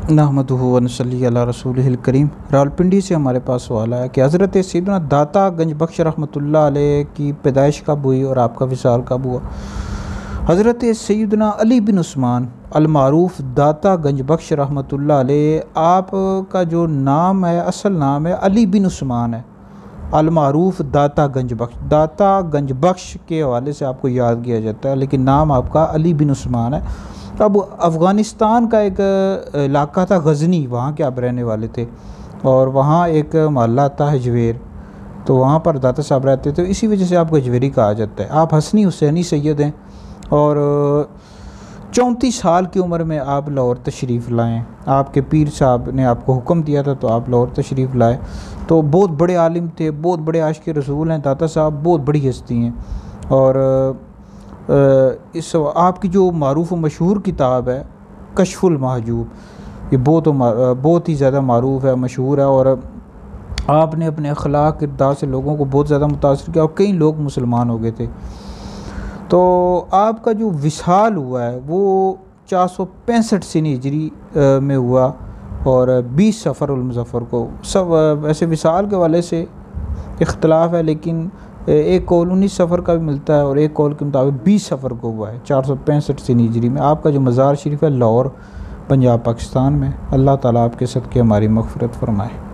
नहमदुहु व नसल्ली अला रसूलिहिल करीम। रावलपिंडी से हमारे पास सवाल आया कि हज़रत सैयदना दाता गंज बख्श रहमतुल्लाह अलैह की पैदाइश कब हुई और आपका विसाल कब हुआ। हज़रत सैयदना अली बिन उस्मान अलमारूफ़ दाता गंज बख्श रहमतुल्लाह अलैह, आपका जो नाम है असल नाम है अली बिन उस्मान है। अलमारूफ़ दाता गंज बख्श के हवाले से आपको याद किया जाता है, लेकिन नाम आपका अली बिन उस्मान है। अब अफ़गानिस्तान का एक इलाका था गज़नी, वहाँ के आप रहने वाले थे और वहाँ एक मोहल्ला आता है जवेर, तो वहाँ पर दाता साहब रहते थे, तो इसी वजह से आपको जवेरी कहा जाता है। आप हसनी हुसैनी सैयद हैं और 34 साल की उम्र में आप लाहौर तशरीफ़ लाएँ। आपके पीर साहब ने आपको हुक्म दिया था तो आप लाहौर तशरीफ़ लाए। तो बहुत बड़े आलिम थे, बहुत बड़े आशिक़ रसूल हैं दाता साहब, बहुत बड़ी हस्ती हैं। और इस आपकी जो मारूफ़ व मशहूर किताब है कश्फुल महजूब, ये बहुत ही ज़्यादा मारूफ़ है, मशहूर है और आपने अपने अखलाक किरदार से लोगों को बहुत ज़्यादा मुतासिर किया और कई लोग मुसलमान हो गए थे। तो आपका जो विसाल हुआ है वो 465 सिनी हिजरी में हुआ और 20 सफ़रुल मुज़फ़्फ़र को। सब वैसे विसाल के वाले से इख्तलाफ है, लेकिन एक कौल 19 सफ़र का भी मिलता है और एक कौल के मुताबिक 20 सफ़र को हुआ है 465 सिनी हिजरी में। आपका जो मज़ार शरीफ है लाहौर पंजाब पाकिस्तान में। अल्लाह ताला आपके सदक़े हमारी मग़फ़िरत फ़रमाए।